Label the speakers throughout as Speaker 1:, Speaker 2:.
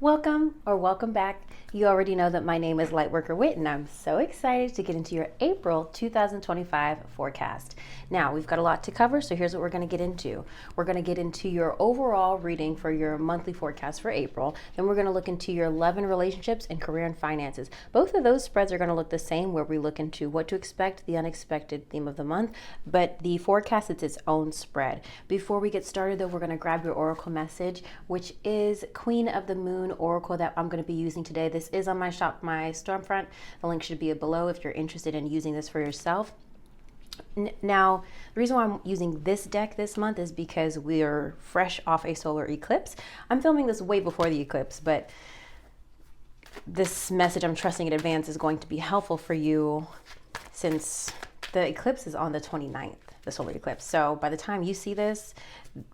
Speaker 1: Welcome or welcome back. You already know that my name is Lightworker Whit, and I'm so excited to get into your April 2025 forecast. Now, we've got a lot to cover, so here's what we're going to get into. We're going to get into your overall reading for your monthly forecast for April. Then we're going to look into your love and relationships and career and finances. Both of those spreads are going to look the same, where we look into what to expect, the unexpected theme of the month, but the forecast is its own spread. Before we get started, though, we're going to grab your oracle message, which is Queen of the Moon oracle that I'm going to be using today. This is on my storefront. The link should be below if you're interested in using this for yourself. Now, the reason why I'm using this deck this month is because we're fresh off a solar eclipse. I'm filming this way before the eclipse, but this message, I'm trusting in advance, is going to be helpful for you since the eclipse is on the 29th, the solar eclipse. So by the time you see this,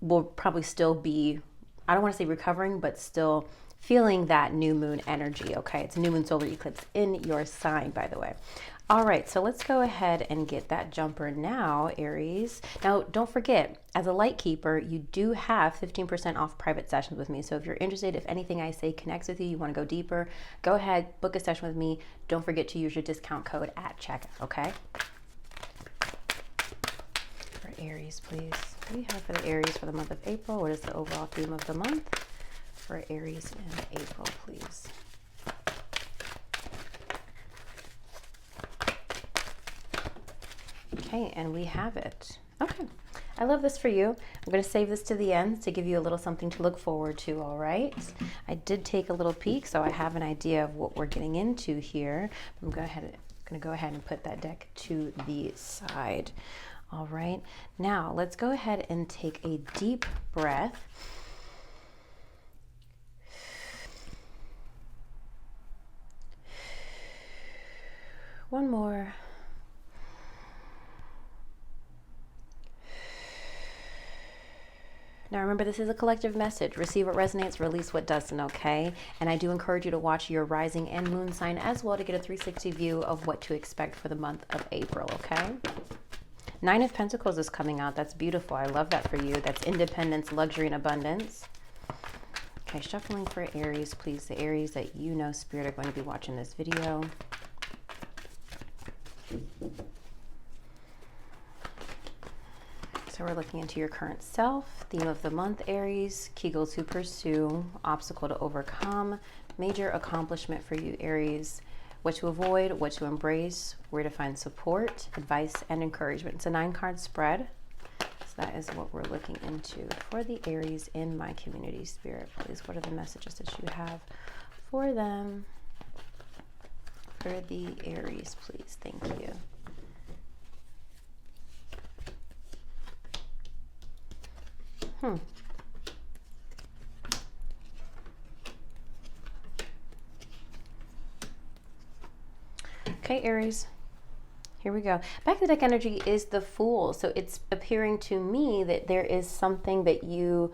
Speaker 1: we'll probably still be, I don't want to say recovering, but still feeling that new moon energy, okay? It's a new moon solar eclipse in your sign, by the way. All right, so let's go ahead and get that jumper now, Aries. Now, don't forget, as a light keeper, you do have 15% off private sessions with me. So if you're interested, if anything I say connects with you, you want to go deeper, go ahead, book a session with me. Don't forget to use your discount code at checkout, okay? For Aries, please. What do you have for the Aries for the month of April? What is the overall theme of the month for Aries in April, please? Okay, and we have it. Okay, I love this for you. I'm going to save this to the end to give you a little something to look forward to, all right? I did take a little peek, so I have an idea of what we're getting into here. I'm going to go ahead and put that deck to the side. All right, now let's go ahead and take a deep breath. One more. Now remember, this is a collective message. Receive what resonates, release what doesn't, okay? And I do encourage you to watch your rising and moon sign as well to get a 360 view of what to expect for the month of April, okay? 9 of Pentacles is coming out. That's beautiful. I love that for you. That's independence, luxury, and abundance. Okay, shuffling for Aries, please. The Aries that you know, Spirit, are going to be watching this video. So we're looking into your current self, theme of the month, Aries, key goal to pursue, obstacle to overcome, major accomplishment for you, Aries, what to avoid, what to embrace, where to find support, advice, and encouragement. It's a 9-card spread. So that is what we're looking into for the Aries in my community, Spirit. Please, what are the messages that you have for them? For the Aries, please. Thank you. Okay, Aries, here we go. Back of the deck energy is the Fool. So it's appearing to me that there is something that you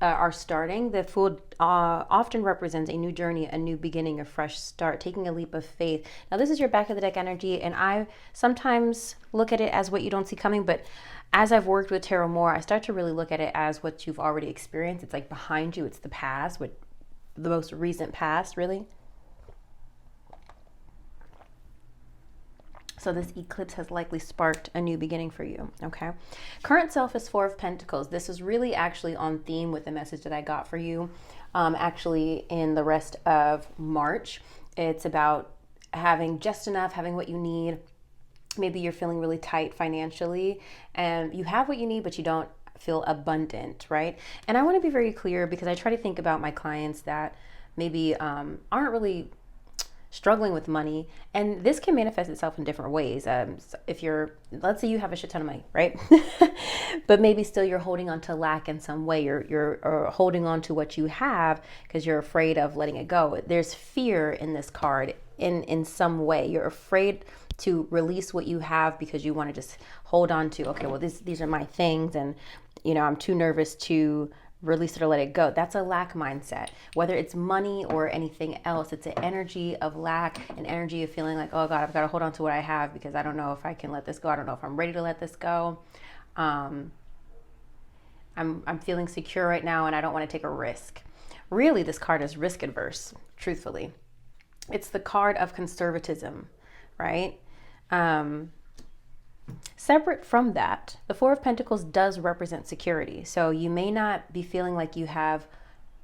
Speaker 1: are starting. The Fool often represents a new journey, a new beginning, a fresh start, taking a leap of faith. Now, this is your back of the deck energy, and I sometimes look at it as what you don't see coming, but as I've worked with tarot more, I start to really look at it as what you've already experienced. It's like behind you. It's the past, with the most recent past, really. So this eclipse has likely sparked a new beginning for you, okay? Current self is 4 of Pentacles. This is really actually on theme with the message that I got for you actually in the rest of March. It's about having just enough, having what you need. Maybe you're feeling really tight financially and you have what you need, but you don't feel abundant, right? And I want to be very clear because I try to think about my clients that maybe aren't really struggling with money, and this can manifest itself in different ways. If you're, let's say you have a shit ton of money, right? But maybe still you're holding on to lack in some way. You're holding on to what you have because you're afraid of letting it go. There's fear in this card in some way. You're afraid to release what you have because you want to just hold on to, okay, well, these are my things, and you know, I'm too nervous to release it or let it go. That's a lack mindset. Whether it's money or anything else, it's an energy of lack, an energy of feeling like, oh God, I've got to hold on to what I have because I don't know if I can let this go. I don't know if I'm ready to let this go. I'm feeling secure right now and I don't want to take a risk, Really, this card is risk adverse, truthfully. It's the card of conservatism, right? Separate from that, the Four of Pentacles does represent security. So you may not be feeling like you have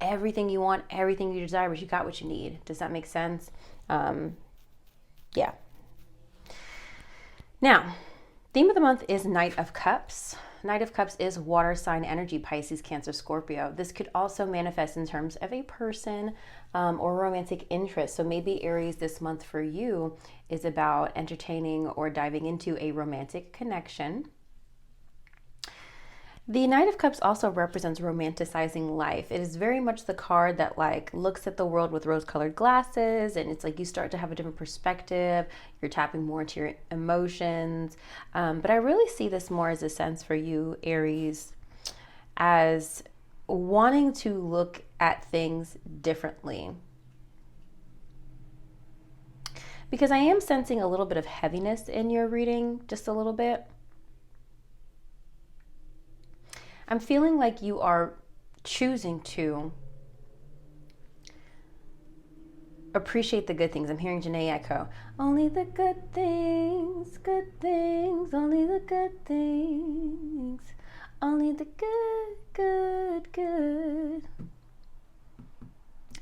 Speaker 1: everything you want, everything you desire, but you got what you need. Does that make sense? Yeah. Now, theme of the month is Knight of Cups. Knight of Cups is water sign energy, Pisces, Cancer, Scorpio. This could also manifest in terms of a person or romantic interest. So maybe Aries this month for you is about entertaining or diving into a romantic connection. The Knight of Cups also represents romanticizing life. It is very much the card that like looks at the world with rose-colored glasses, and it's like you start to have a different perspective. You're tapping more into your emotions. But I really see this more as a sense for you, Aries, as wanting to look at things differently. Because I am sensing a little bit of heaviness in your reading, just a little bit. I'm feeling like you are choosing to appreciate the good things. I'm hearing Janae echo, only the good things, only the good things, only the good.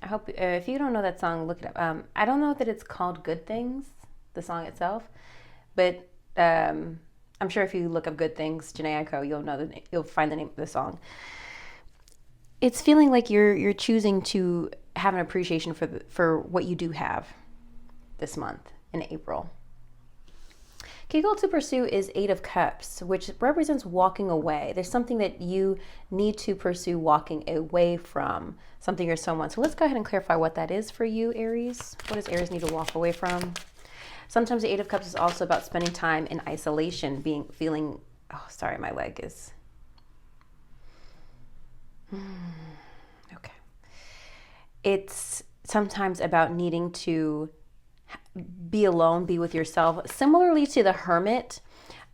Speaker 1: I hope, if you don't know that song, look it up. I don't know that it's called Good Things, the song itself, but I'm sure if you look up Good Things, Janae Echo, you'll find the name of the song. It's feeling like you're choosing to have an appreciation for what you do have this month in April. Key goal to pursue is Eight of Cups, which represents walking away. There's something that you need to pursue walking away from, something or someone. So let's go ahead and clarify what that is for you, Aries. What does Aries need to walk away from? Sometimes the Eight of Cups is also about spending time in isolation, feeling, oh, sorry, my leg is, okay. It's sometimes about needing to be alone, be with yourself, similarly to the Hermit,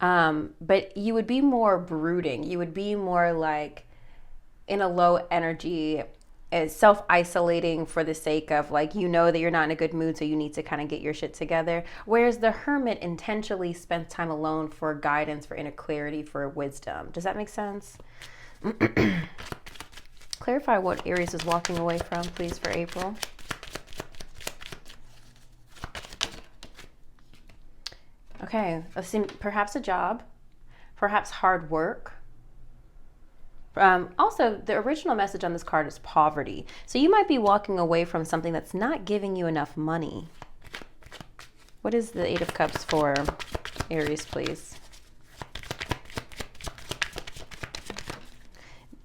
Speaker 1: but you would be more brooding. You would be more like in a low energy, self-isolating for the sake of like, you know that you're not in a good mood, so you need to kind of get your shit together. Whereas the Hermit intentionally spends time alone for guidance, for inner clarity, for wisdom. Does that make sense? Clarify what Aries is walking away from, please, for April. Okay, perhaps a job, perhaps hard work. Also, the original message on this card is poverty. So you might be walking away from something that's not giving you enough money. What is the Eight of Cups for Aries, please?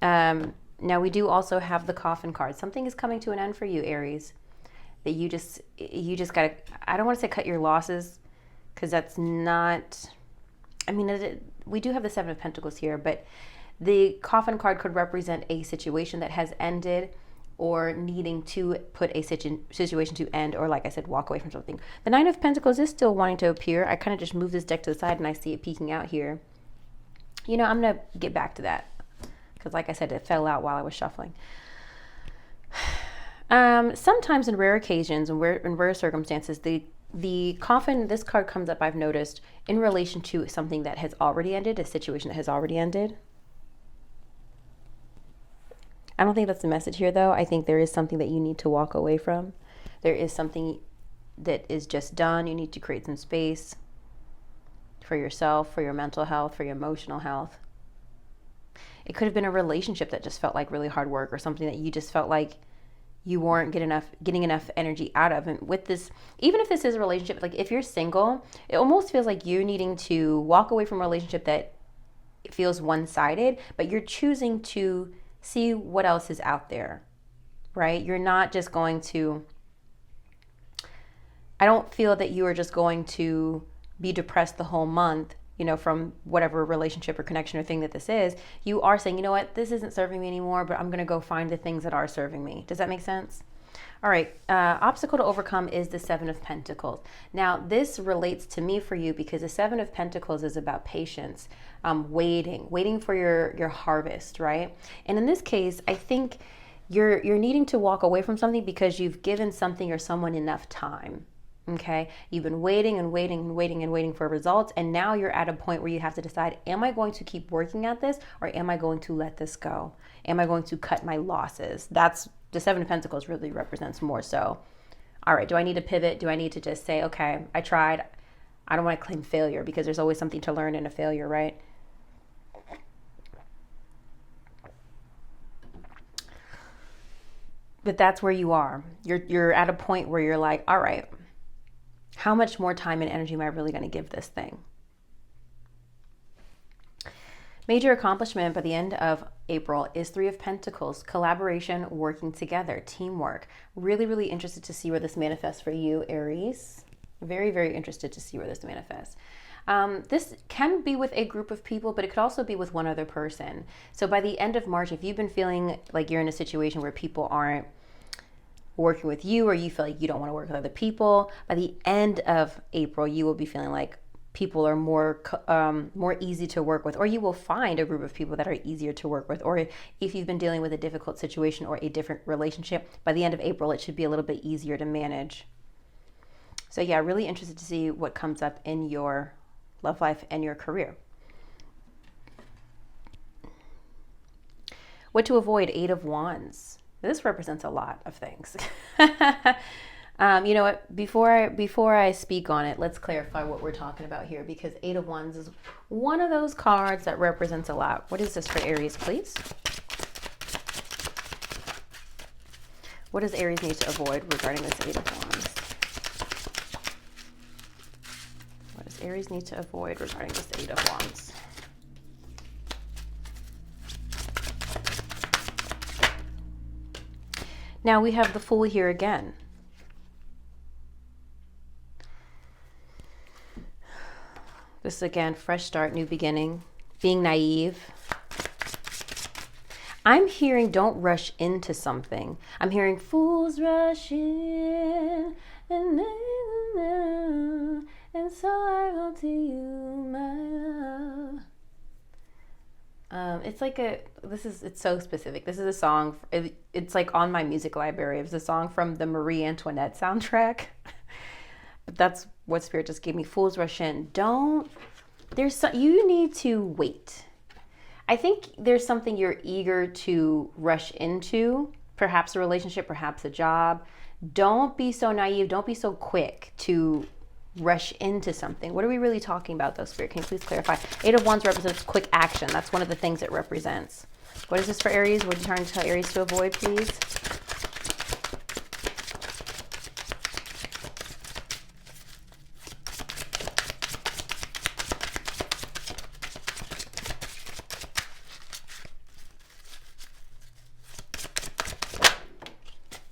Speaker 1: Now we do also have the Coffin card. Something is coming to an end for you, Aries. That you just gotta, I don't want to say cut your losses, because that's not, I mean, we do have the Seven of Pentacles here, but the Coffin card could represent a situation that has ended, or needing to put a situation to end, or like I said, walk away from something. The Nine of Pentacles is still wanting to appear. I kind of just moved this deck to the side and I see it peeking out here. You know, I'm going to get back to that, because like I said, it fell out while I was shuffling. Sometimes in rare occasions, in rare circumstances, the Coffin, this card comes up, I've noticed, in relation to something that has already ended, a situation that has already ended. I don't think that's the message here, though. I think there is something that you need to walk away from. There is something that is just done. You need to create some space for yourself, for your mental health, for your emotional health. It could have been a relationship that just felt like really hard work, or something that you just felt like you weren't getting enough energy out of. And with this, even if this is a relationship, like if you're single, it almost feels like you needing to walk away from a relationship that feels one-sided, but you're choosing to see what else is out there, right? You're not just going to, I don't feel that you are just going to be depressed the whole month, you know, from whatever relationship or connection or thing that this is. You are saying, you know what, this isn't serving me anymore, but I'm going to go find the things that are serving me. Does that make sense? All right, obstacle to overcome is the Seven of Pentacles. Now, this relates to me for you because the Seven of Pentacles is about patience, waiting for your harvest, right? And in this case, I think you're needing to walk away from something because you've given something or someone enough time. Okay, you've been waiting and waiting and waiting and waiting for results, and now you're at a point where you have to decide, am I going to keep working at this, or am I going to let this go? Am I going to cut my losses? That's the Seven of Pentacles really represents more so. All right, do I need to pivot? Do I need to just say, okay, I tried. I don't want to claim failure, because there's always something to learn in a failure, right? But that's where you are. You're at a point where you're like, all right, how much more time and energy am I really going to give this thing? Major accomplishment by the end of April is Three of Pentacles, collaboration, working together, teamwork. Really, really interested to see where this manifests for you, Aries. Very, very interested to see where this manifests. This can be with a group of people, but it could also be with one other person. So by the end of March, if you've been feeling like you're in a situation where people aren't working with you, or you feel like you don't want to work with other people, by the end of April, you will be feeling like people are more easy to work with, or you will find a group of people that are easier to work with. Or if you've been dealing with a difficult situation or a different relationship, by the end of April, it should be a little bit easier to manage. So yeah, really interested to see what comes up in your love life and your career. What to avoid, Eight of Wands. This represents a lot of things. You know what? Before I speak on it, let's clarify what we're talking about here, because Eight of Wands is one of those cards that represents a lot. What is this for Aries, please? What does Aries need to avoid regarding this Eight of Wands? What does Aries need to avoid regarding this Eight of Wands? Now we have the Fool here again. This is again, fresh start, new beginning, being naive. I'm hearing don't rush into something. I'm hearing fools rush in, and so I go to you, my love. It's like it's so specific. This is a song, it's like on my music library. It was a song from the Marie Antoinette soundtrack. But that's what Spirit just gave me. Fools rush in. You need to wait. I think there's something you're eager to rush into, perhaps a relationship, perhaps a job. Don't be so naive. Don't be so quick to rush into something. What are we really talking about though, Spirit? Can you please clarify? Eight of Wands represents quick action. That's one of the things it represents. What is this for Aries? What are you trying to tell Aries to avoid, please?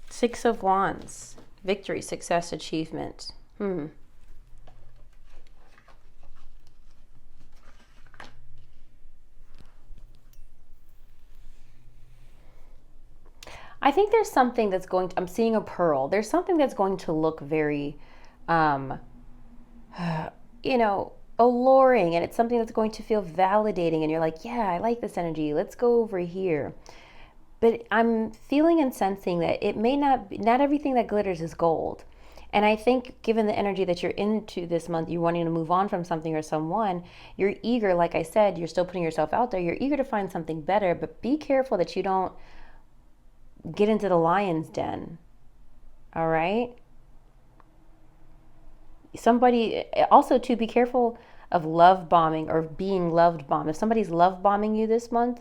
Speaker 1: Six of Wands. Victory, success, achievement. I think there's something that's going to, I'm seeing a pearl. There's something that's going to look very, alluring, and it's something that's going to feel validating. And you're like, yeah, I like this energy. Let's go over here. But I'm feeling and sensing that it may not everything that glitters is gold. And I think given the energy that you're into this month, you're wanting to move on from something or someone, you're eager, like I said, you're still putting yourself out there. You're eager to find something better, but be careful that you don't get into the lion's den. All right? Somebody, also to be careful of love bombing or being loved bombed. If somebody's love bombing you this month,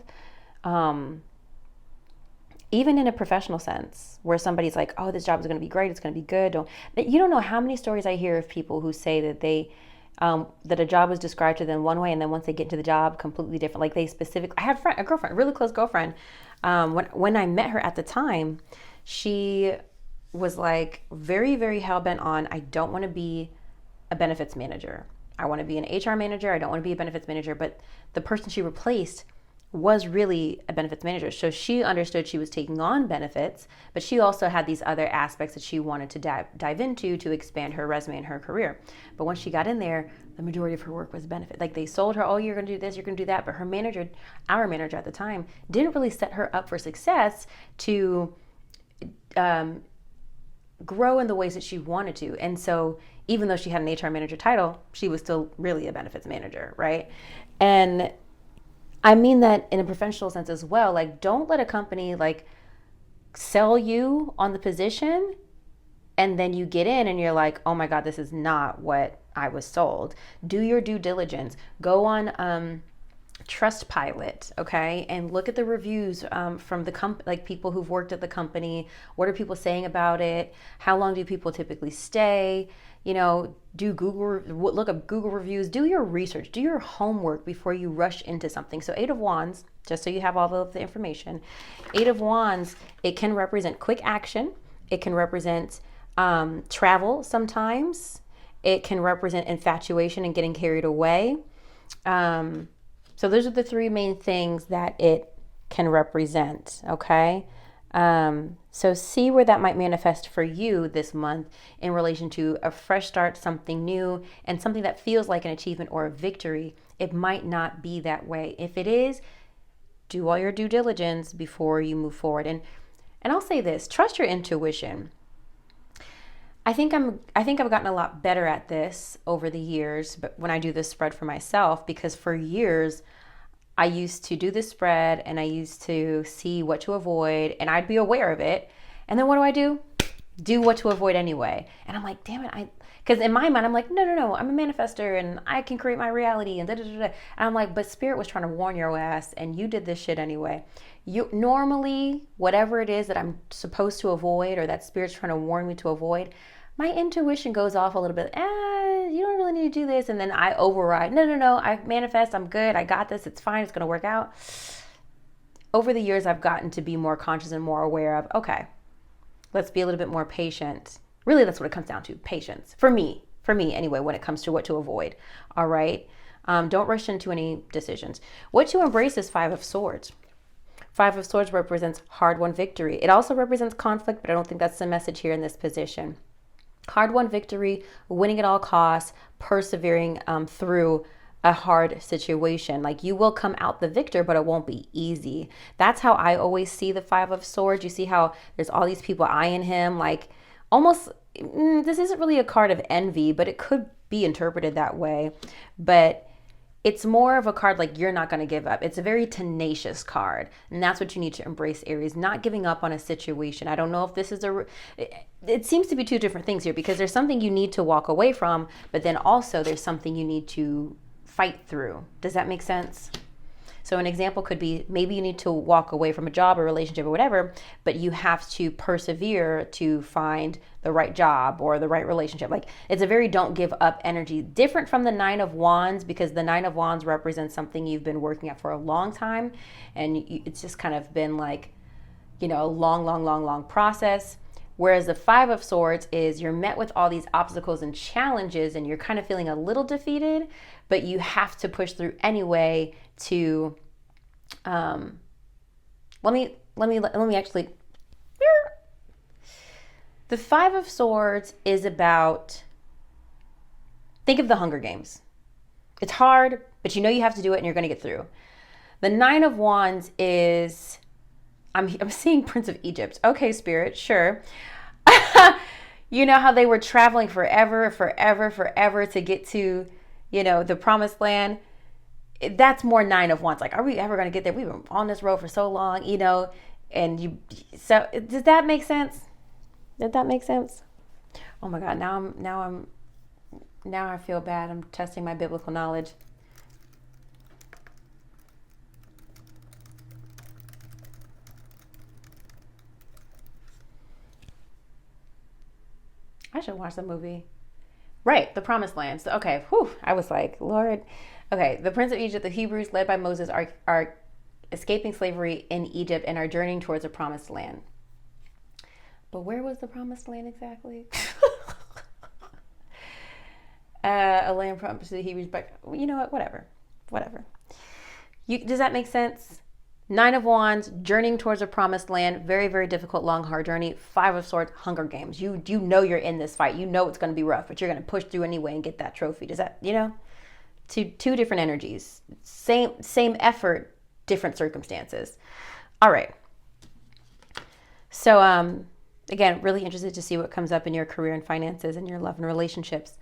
Speaker 1: even in a professional sense, where somebody's like, oh, this job is going to be great, it's going to be good. You don't know how many stories I hear of people who say that that a job was described to them one way, and then once they get into the job, completely different. Like they specifically, I had a girlfriend, a really close girlfriend. When I met her at the time, she was like very, very hell-bent on, I don't want to be a benefits manager. I want to be an HR manager. I don't want to be a benefits manager. But the person she replaced was really a benefits manager. So she understood she was taking on benefits, but she also had these other aspects that she wanted to dive into to expand her resume and her career. But once she got in there, the majority of her work was benefit. Like they sold her, oh, you're going to do this, you're going to do that. But her manager, our manager at the time, didn't really set her up for success to grow in the ways that she wanted to. And so even though she had an HR manager title, she was still really a benefits manager, right? And I mean that in a professional sense as well. Like, don't let a company like sell you on the position and then you get in and you're like, oh my God, this is not what I was sold. Do your due diligence. Go on Trustpilot, okay, and look at the reviews from the like people who've worked at the company. What are people saying about it? How long do people typically stay? You know, look up Google reviews. Do your research. Do your homework before you rush into something. So 8 of Wands, just so you have all of the information. 8 of Wands, it can represent quick action. It can represent travel sometimes. It can represent infatuation and getting carried away. So those are the 3 main things that it can represent, okay? So see where that might manifest for you this month in relation to a fresh start, something new, and something that feels like an achievement or a victory. It might not be that way. If it is, do all your due diligence before you move forward. And I'll say this, trust your intuition. I think I've gotten a lot better at this over the years, but when I do this spread for myself, because for years I used to do this spread and I used to see what to avoid and I'd be aware of it. And then what do? Do what to avoid anyway. And I'm like, damn it. Because in my mind, I'm like, no, I'm a manifester and I can create my reality and da-da-da-da. And I'm like, but Spirit was trying to warn your ass and you did this shit anyway. You normally, whatever it is that I'm supposed to avoid or that Spirit's trying to warn me to avoid, my intuition goes off a little bit. You don't really need to do this. And then I override. No. I manifest. I'm good. I got this. It's fine. It's going to work out. Over the years, I've gotten to be more conscious and more aware of, okay, let's be a little bit more patient. Really, that's what it comes down to. Patience. For me anyway, when it comes to what to avoid. All right. Don't rush into any decisions. What to embrace is 5 of Swords. 5 of Swords represents hard-won victory. It also represents conflict, but I don't think that's the message here in this position. Hard-won victory, winning at all costs, persevering through a hard situation. Like you will come out the victor, but it won't be easy. That's how I always see the 5 of Swords. You see how there's all these people eyeing him, like almost, this isn't really a card of envy, but it could be interpreted that way. But it's more of a card like you're not going to give up. It's a very tenacious card. And that's what you need to embrace, Aries. Not giving up on a situation. I don't know if this is it seems to be 2 different things here because there's something you need to walk away from, but then also there's something you need to fight through. Does that make sense? So an example could be maybe you need to walk away from a job or relationship or whatever, but you have to persevere to find the right job or the right relationship. Like it's a very don't give up energy, different from the 9 of Wands, because the 9 of Wands represents something you've been working at for a long time. And it's just kind of been like, a long process. Whereas the 5 of Swords is you're met with all these obstacles and challenges and you're kind of feeling a little defeated, but you have to push through anyway to, let me actually, the 5 of Swords is about, think of the Hunger Games. It's hard, but you have to do it and you're going to get through. The 9 of Wands is, I'm seeing Prince of Egypt. Okay, Spirit, sure. You know how they were traveling forever to get to, the promised land? That's more 9 of Wands. Like, are we ever going to get there? We've been on this road for so long, and so does that make sense? Did that make sense? Oh my God, now I feel bad. I'm testing my biblical knowledge. I should watch the movie. Right, the Promised Land. So, okay, I was like, Lord. Okay, the Prince of Egypt, the Hebrews led by Moses are escaping slavery in Egypt and are journeying towards a promised land. But where was the promised land exactly? A land promised to the Hebrews, but you know what? Whatever. Does that make sense? Nine of Wands, journeying towards a promised land. Very, very difficult, long, hard journey. Five of Swords, Hunger Games. You know you're in this fight. You know it's going to be rough, but you're going to push through anyway and get that trophy. Does that, two different energies. Same effort, different circumstances. All right. So, again, really interested to see what comes up in your career and finances and your love and relationships.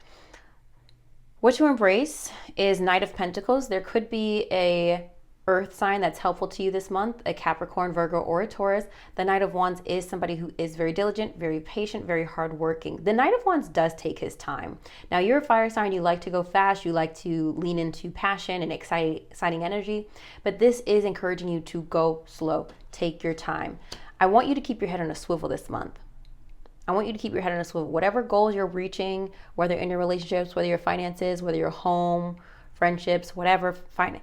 Speaker 1: What to embrace is Knight of Pentacles. There could be a earth sign that's helpful to you this month, a Capricorn, Virgo, or a Taurus. The Knight of Wands is somebody who is very diligent, very patient, very hardworking. The Knight of Wands does take his time. Now, you're a fire sign. You like to go fast. You like to lean into passion and exciting energy. But this is encouraging you to go slow. Take your time. I want you to keep your head on a swivel this month. I want you to keep your head on a swivel. Whatever goals you're reaching, whether in your relationships, whether your finances, whether your home, friendships, whatever, fine.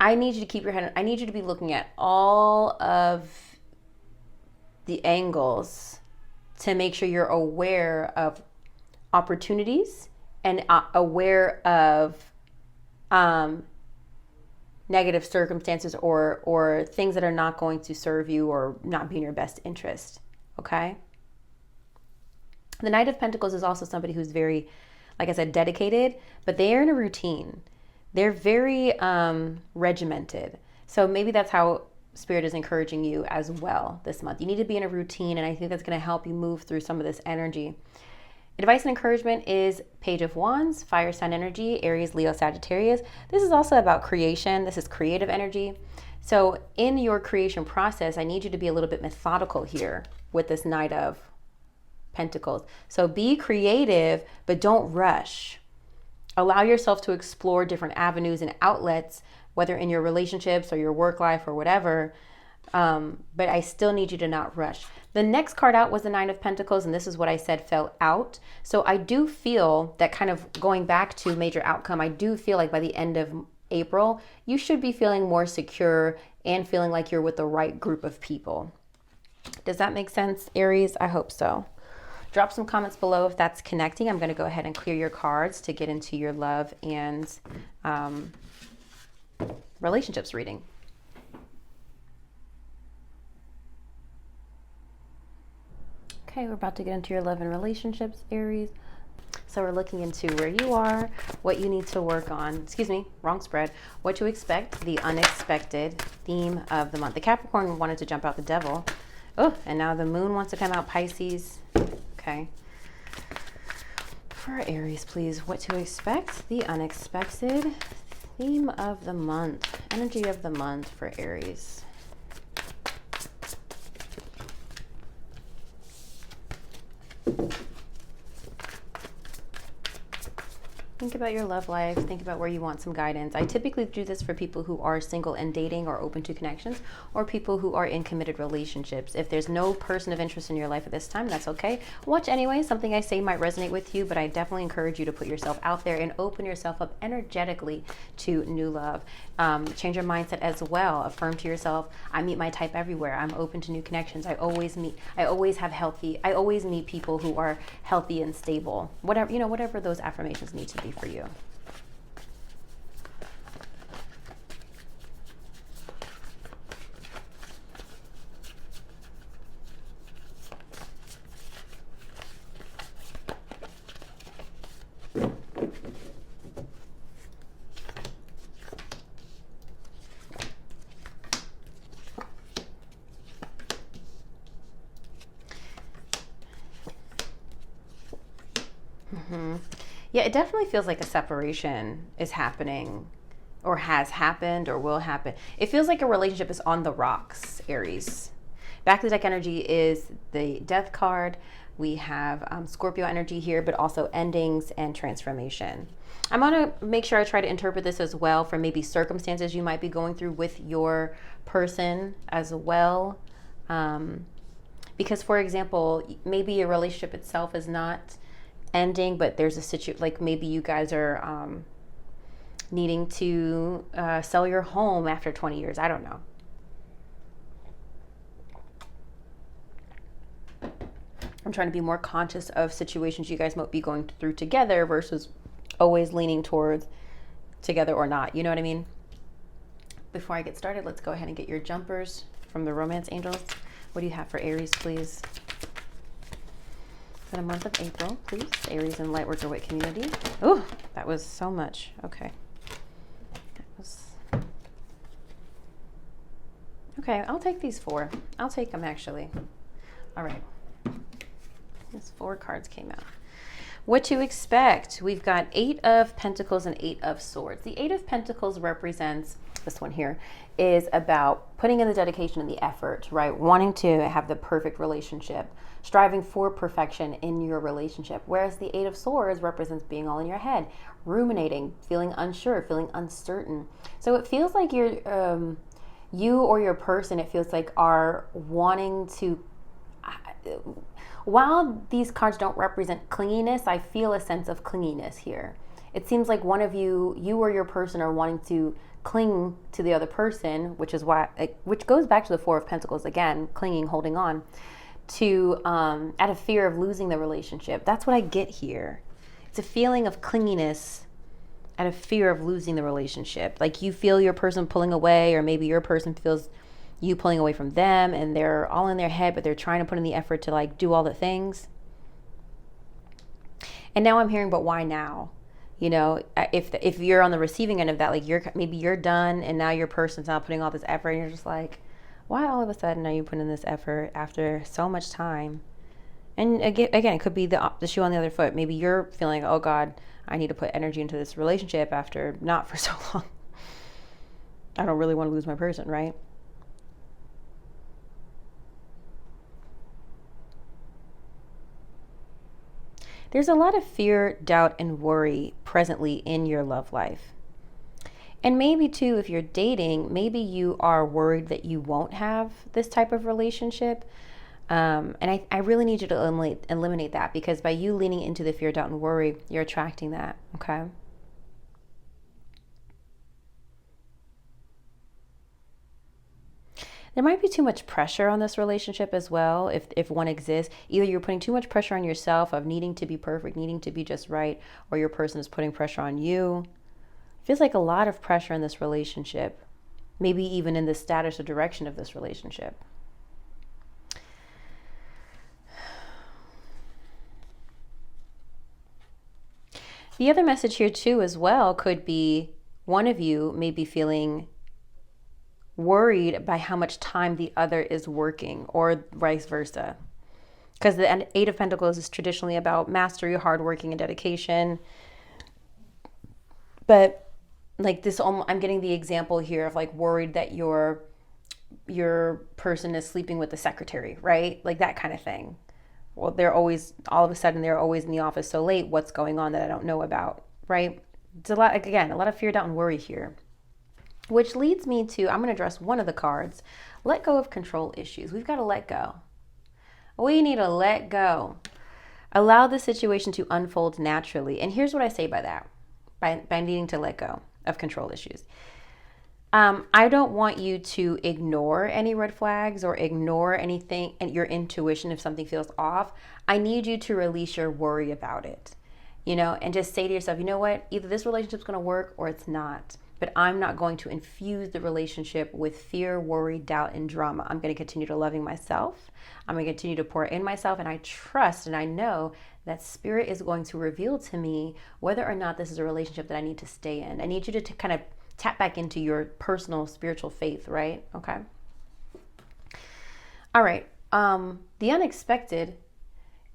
Speaker 1: I need you to keep your head on. I need you to be looking at all of the angles to make sure you're aware of opportunities and aware of negative circumstances or things that are not going to serve you or not be in your best interest. Okay? The Knight of Pentacles is also somebody who's very, like I said, dedicated, but they are in a routine. They're very regimented. So maybe that's how Spirit is encouraging you as well this month. You need to be in a routine, and I think that's going to help you move through some of this energy. Advice and encouragement is Page of Wands, fire sign energy, Aries, Leo, Sagittarius. This is also about creation. This is creative energy. So in your creation process, I need you to be a little bit methodical here with this Knight of Pentacles. So be creative, but don't rush. Allow yourself to explore different avenues and outlets, whether in your relationships or your work life or whatever. But I still need you to not rush. The next card out was the Nine of Pentacles, and this is what I said fell out. So I do feel that, kind of going back to major outcome, I do feel like by the end of April, you should be feeling more secure and feeling like you're with the right group of people. Does that make sense, Aries? I hope so. Drop some comments below if that's connecting. I'm going to go ahead and clear your cards to get into your love and relationships reading. Okay, we're about to get into your love and relationships, Aries. So we're looking into where you are, what you need to work on, excuse me, wrong spread, what to expect, the unexpected theme of the month. The Capricorn wanted to jump out the Devil. Oh, and now the Moon wants to come out, Pisces. Okay. For Aries, please, what to expect, the unexpected theme of the month, energy of the month for Aries. Think about your love life. Think about where you want some guidance. I typically do this for people who are single and dating or open to connections, or people who are in committed relationships. If there's no person of interest in your life at this time, that's okay. Watch anyway. Something I say might resonate with you, but I definitely encourage you to put yourself out there and open yourself up energetically to new love. Change your mindset as well. Affirm to yourself, I meet my type everywhere. I'm open to new connections. I always meet people who are healthy and stable. Whatever those affirmations need to be for you. Yeah, it definitely feels like a separation is happening, or has happened, or will happen. It feels like a relationship is on the rocks, Aries. Back of the deck energy is the Death card. We have Scorpio energy here, but also endings and transformation. I'm going to make sure I try to interpret this as well for maybe circumstances you might be going through with your person as well. Because, for example, maybe your relationship itself is not ending, but there's a situation, like maybe you guys are needing to sell your home after 20 years. I don't know. I'm trying to be more conscious of situations you guys might be going through together versus always leaning towards together or not. You know what I mean? before I get started, let's go ahead and get your jumpers from the Romance Angels. What do you have for Aries, please? For the month of April, please. Aries and Lightworker Whit community. Oh, that was so much. Okay. Okay, I'll take these 4. I'll take them, actually. All right. These 4 cards came out. What to expect? We've got 8 of Pentacles and 8 of Swords. The 8 of Pentacles represents, this one here, is about putting in the dedication and the effort, right? Wanting to have the perfect relationship, striving for perfection in your relationship. Whereas the 8 of Swords represents being all in your head, ruminating, feeling unsure, feeling uncertain. So it feels like you're, you or your person, it feels like, are wanting to, while these cards don't represent clinginess, I feel a sense of clinginess here. It seems like one of you or your person are wanting to cling to the other person, which is why, which goes back to the 4 of Pentacles again, clinging, holding on to, out of fear of losing the relationship. That's what I get here. It's a feeling of clinginess out of fear of losing the relationship. Like you feel your person pulling away, or maybe your person feels you pulling away from them, and they're all in their head, but they're trying to put in the effort to like do all the things. And now I'm hearing, but why now? You know, if you're on the receiving end of that, like maybe you're done and now your person's not putting all this effort, and you're just like, why all of a sudden are you putting in this effort after so much time? And again, it could be the shoe on the other foot. Maybe you're feeling, oh God, I need to put energy into this relationship after not for so long. I don't really want to lose my person, right? There's a lot of fear, doubt, and worry presently in your love life. And maybe too, if you're dating, maybe you are worried that you won't have this type of relationship. And I really need you to eliminate that, because by you leaning into the fear, doubt, and worry, you're attracting that, okay? There might be too much pressure on this relationship as well, if one exists. Either you're putting too much pressure on yourself of needing to be perfect, needing to be just right, or your person is putting pressure on you. It feels like a lot of pressure in this relationship, maybe even in the status or direction of this relationship. The other message here too as well could be one of you may be feeling worried by how much time the other is working, or vice versa. Because the 8 of Pentacles is traditionally about mastery, hard working, and dedication. But like this, I'm getting the example here of like worried that your person is sleeping with the secretary, right? Like that kind of thing. Well, they're always, all of a sudden, they're always in the office so late. What's going on that I don't know about, right? It's a lot, again, a lot of fear, doubt, and worry here. Which leads me to, I'm going to address one of the cards. Let go of control issues. We've got to let go. We need to let go. Allow the situation to unfold naturally. And here's what I say by that, by needing to let go of control issues. I don't want you to ignore any red flags or ignore anything and your intuition if something feels off. I need you to release your worry about it, you know, and just say to yourself, you know what, either this relationship's going to work or it's not. But I'm not going to infuse the relationship with fear, worry, doubt, and drama. I'm going to continue to loving myself. I'm going to continue to pour in myself. And I trust and I know that Spirit is going to reveal to me whether or not this is a relationship that I need to stay in. I need you to kind of tap back into your personal spiritual faith, right? Okay. All right. The unexpected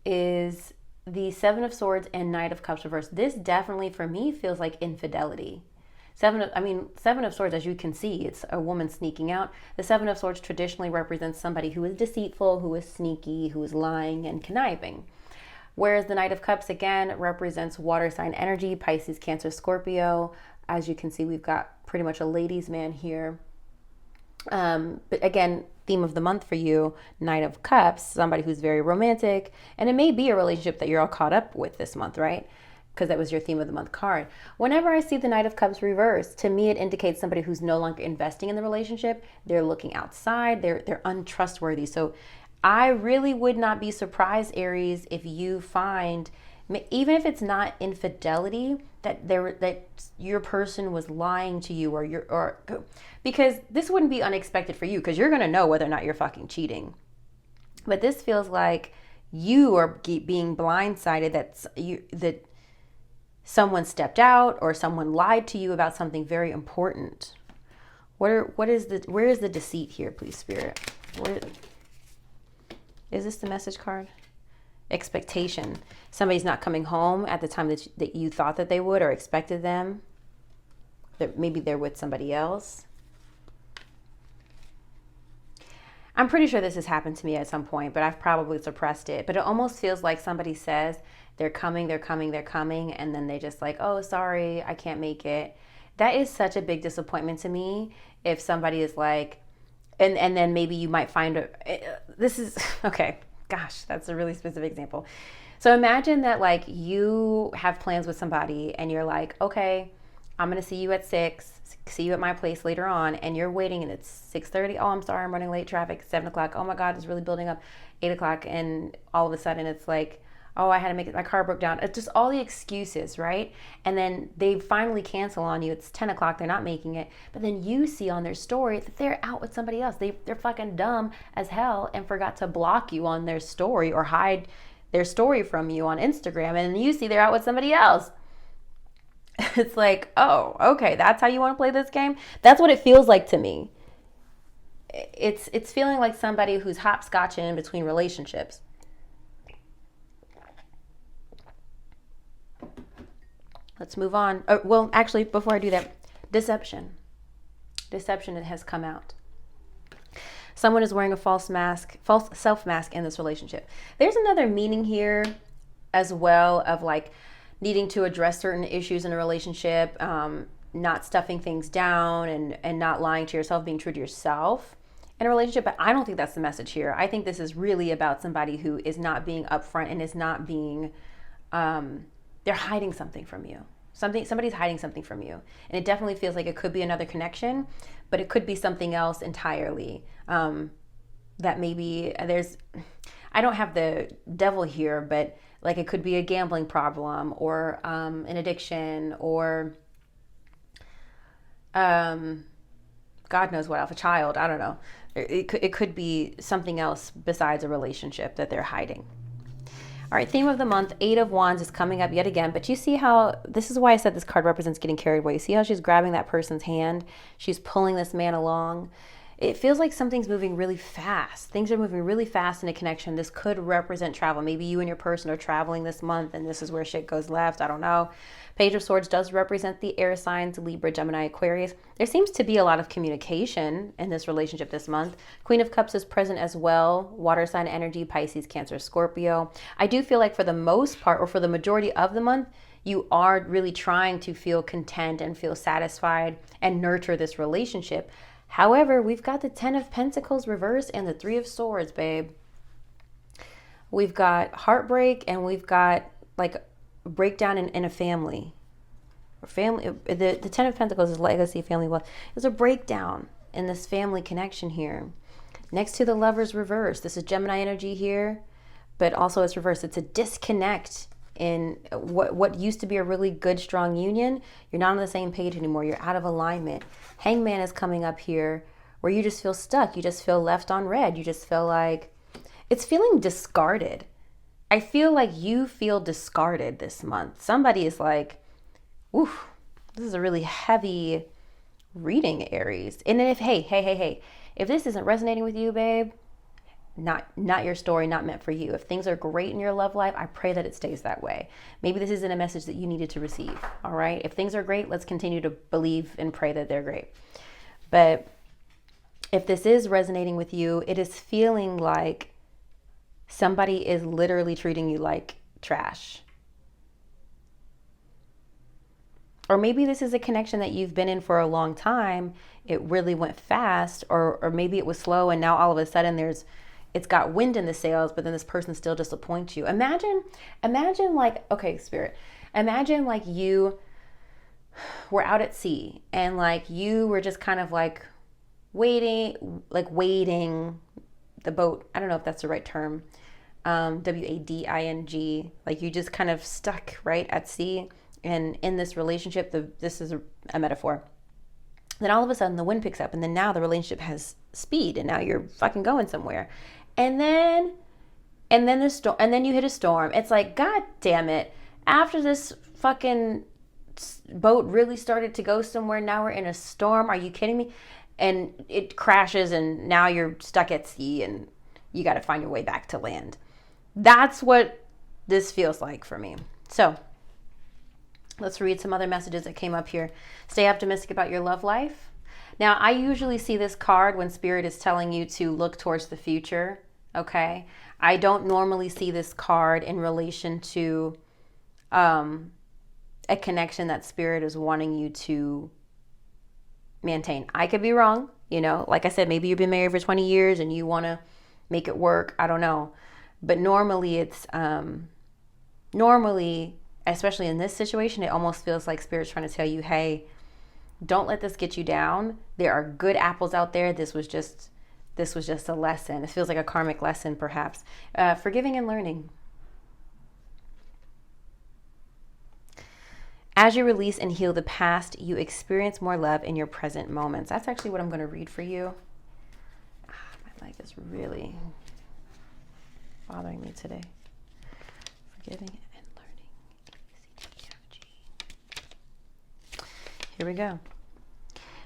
Speaker 1: is the 7 of Swords and Knight of Cups reversed. This definitely for me feels like infidelity. 7 of Swords, as you can see, it's a woman sneaking out. The 7 of Swords traditionally represents somebody who is deceitful, who is sneaky, who is lying and conniving. Whereas the Knight of Cups, again, represents water sign energy, Pisces, Cancer, Scorpio. As you can see, we've got pretty much a ladies' man here. But again, theme of the month for you, Knight of Cups, somebody who's very romantic. And it may be a relationship that you're all caught up with this month, right? Because that was your theme of the month card. Whenever I see the Knight of Cups reversed, to me it indicates somebody who's no longer investing in the relationship. They're looking outside. They're untrustworthy. So I really would not be surprised, Aries, if you find Even if it's not infidelity, that your person was lying to you, or because this wouldn't be unexpected for you, because you're gonna know whether or not you're fucking cheating. But this feels like you are being blindsided that someone stepped out or someone lied to you about something very important. Where is the deceit here, please, Spirit? Is this the message card? Expectation. Somebody's not coming home at the time that you thought that they would or expected them. That maybe they're with somebody else. I'm pretty sure this has happened to me at some point, but I've probably suppressed it. But it almost feels like somebody says they're coming, and then they just like, oh, sorry, I can't make it. That is such a big disappointment to me if somebody is like, and then maybe you might find this is, okay, gosh, that's a really specific example. So imagine that like you have plans with somebody and you're like, okay, I'm going to see you at 6, see you at my place later on, and you're waiting and it's 6:30. Oh, I'm sorry, I'm running late, traffic, 7 o'clock. Oh my God, it's really building up, 8 o'clock. And all of a sudden it's like, oh, I had to make it, my car broke down. It's just all the excuses, right? And then they finally cancel on you. It's 10 o'clock, they're not making it. But then you see on their story that they're out with somebody else. They're fucking dumb as hell and forgot to block you on their story or hide their story from you on Instagram. And you see they're out with somebody else. It's like, oh, okay, that's how you want to play this game? That's what it feels like to me. It's feeling like somebody who's hopscotching in between relationships. Let's move on. Oh, well, actually, before I do that, deception. Deception has come out. Someone is wearing a false self mask in this relationship. There's another meaning here as well of like needing to address certain issues in a relationship, not stuffing things down and not lying to yourself, being true to yourself in a relationship. But I don't think that's the message here. I think this is really about somebody who is not being upfront and is not being, they're hiding something from you. Somebody's hiding something from you. And it definitely feels like it could be another connection, but it could be something else entirely. That maybe I don't have the devil here, but like it could be a gambling problem or an addiction or God knows what else, a child, I don't know. It could be something else besides a relationship that they're hiding. All right, theme of the month, 8 of Wands is coming up yet again. But you see how, this is why I said this card represents getting carried away. You see how she's grabbing that person's hand? She's pulling this man along. It feels like something's moving really fast. Things are moving really fast in a connection. This could represent travel. Maybe you and your person are traveling this month and this is where shit goes left. I don't know. Page of Swords does represent the air signs, Libra, Gemini, Aquarius. There seems to be a lot of communication in this relationship this month. Queen of Cups is present as well. Water sign energy, Pisces, Cancer, Scorpio. I do feel like for the most part, or for the majority of the month, you are really trying to feel content and feel satisfied and nurture this relationship. However, we've got the 10 of Pentacles reversed and the 3 of Swords, babe. We've got heartbreak and we've got like breakdown in a family. The 10 of Pentacles is legacy, family, wealth. There's a breakdown in this family connection here. Next to the Lovers reverse. This is Gemini energy here, but also it's reversed. It's a disconnect in what used to be a really good, strong union. You're not on the same page anymore. You're out of alignment. Hangman is coming up here where you just feel stuck. You just feel left on red. You just feel like it's feeling discarded. I feel like you feel discarded this month. Somebody is like, oof, this is a really heavy reading, Aries. And then hey, if this isn't resonating with you, babe, not your story, not meant for you. If things are great in your love life, I pray that it stays that way. Maybe this isn't a message that you needed to receive, all right? If things are great, let's continue to believe and pray that they're great. But if this is resonating with you, it is feeling like somebody is literally treating you like trash. Or maybe this is a connection that you've been in for a long time. It really went fast, or maybe it was slow and now all of a sudden it's got wind in the sails, but then this person still disappoints you. Imagine like, okay, Spirit, imagine like you were out at sea and like you were just kind of like waiting the boat. I don't know if that's the right term. Wading, like you just kind of stuck right at sea and in this relationship. This is a metaphor. Then all of a sudden the wind picks up, and then now the relationship has speed, and now you're fucking going somewhere. And then the storm, and then you hit a storm. It's like, God damn it. After this fucking boat really started to go somewhere, now we're in a storm. Are you kidding me? And it crashes, and now you're stuck at sea, and you got to find your way back to land. That's what this feels like for me. So let's read some other messages that came up here. Stay optimistic about your love life. Now, I usually see this card when Spirit is telling you to look towards the future, okay? I don't normally see this card in relation to a connection that Spirit is wanting you to maintain. I could be wrong, you know? Like I said, maybe you've been married for 20 years and you want to make it work. I don't know. But normally it's, especially in this situation, it almost feels like Spirit's trying to tell you, hey, don't let this get you down. There are good apples out there. This was just a lesson. It feels like a karmic lesson, perhaps. Forgiving and learning. As you release and heal the past, you experience more love in your present moments. That's actually what I'm going to read for you. My leg is really bothering me today. Forgiving and learning. Here we go.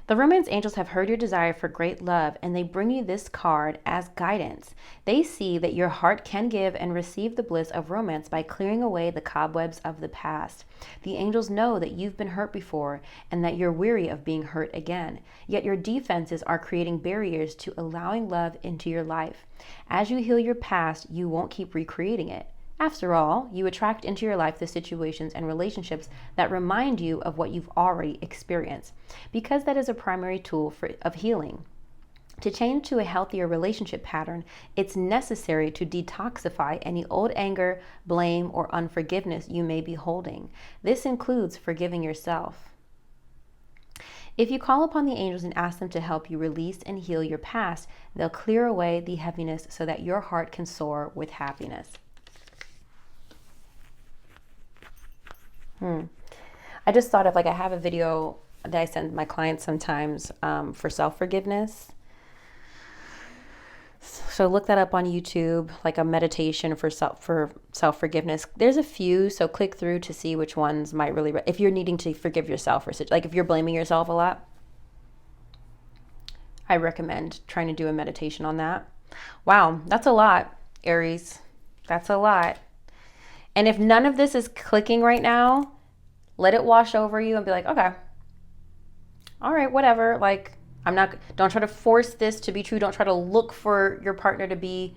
Speaker 1: The romance angels have heard your desire for great love, and they bring you this card as guidance. They see that your heart can give and receive the bliss of romance by clearing away the cobwebs of the past. The angels know that you've been hurt before and that you're weary of being hurt again. Yet your defenses are creating barriers to allowing love into your life. As you heal your past, you won't keep recreating it. After all, you attract into your life the situations and relationships that remind you of what you've already experienced, because that is a primary tool of healing. To change to a healthier relationship pattern, it's necessary to detoxify any old anger, blame, or unforgiveness you may be holding. This includes forgiving yourself. If you call upon the angels and ask them to help you release and heal your past, they'll clear away the heaviness so that your heart can soar with happiness. I just thought of, like, I have a video that I send my clients sometimes for self-forgiveness. So look that up on YouTube, like a meditation for self-forgiveness. There's a few, so click through to see which ones might really, if you're needing to forgive yourself, or like if you're blaming yourself a lot, I recommend trying to do a meditation on that. Wow, that's a lot, Aries. That's a lot. And if none of this is clicking right now, let it wash over you and be like, okay, all right, whatever. Like, don't try to force this to be true. Don't try to look for your partner to be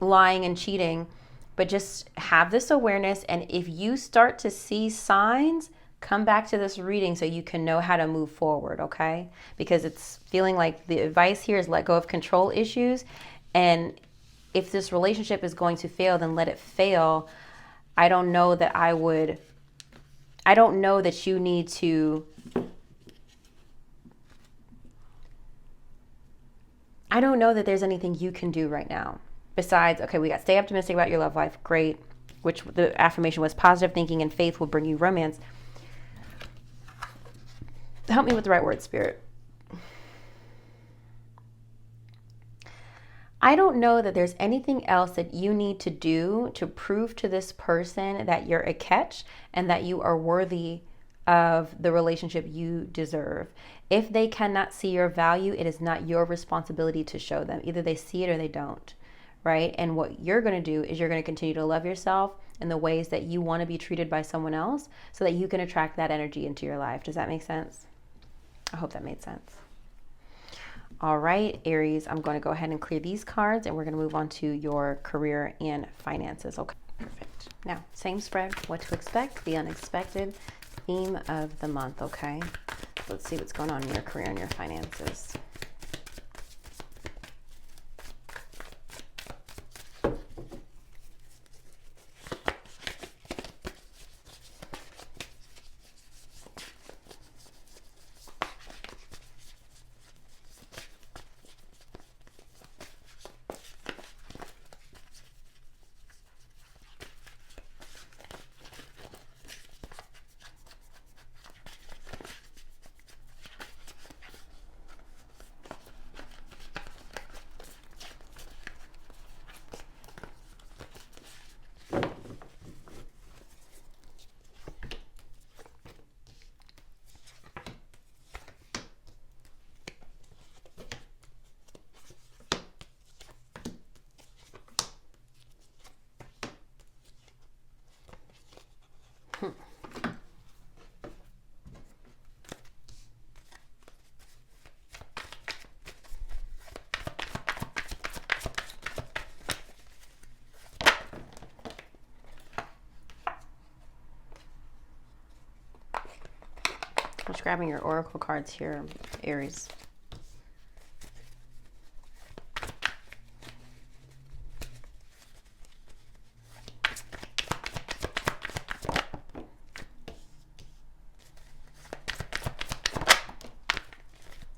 Speaker 1: lying and cheating, but just have this awareness. And if you start to see signs, come back to this reading so you can know how to move forward, okay? Because it's feeling like the advice here is let go of control issues. And if this relationship is going to fail, then let it fail. I don't know that you need to, I don't know that there's anything you can do right now besides, okay, we got stay optimistic about your love life. Great. Which the affirmation was positive thinking and faith will bring you romance. Help me with the right word, Spirit. I don't know that there's anything else that you need to do to prove to this person that you're a catch and that you are worthy of the relationship you deserve. If they cannot see your value, it is not your responsibility to show them. Either they see it or they don't, right? And what you're going to do is you're going to continue to love yourself in the ways that you want to be treated by someone else so that you can attract that energy into your life. Does that make sense? I hope that made sense. All right, Aries, I'm going to go ahead and clear these cards and we're going to move on to your career and finances. Okay, perfect. Now, same spread, what to expect, the unexpected, theme of the month, okay? Let's see what's going on in your career and your finances. grabbing your oracle cards here, Aries.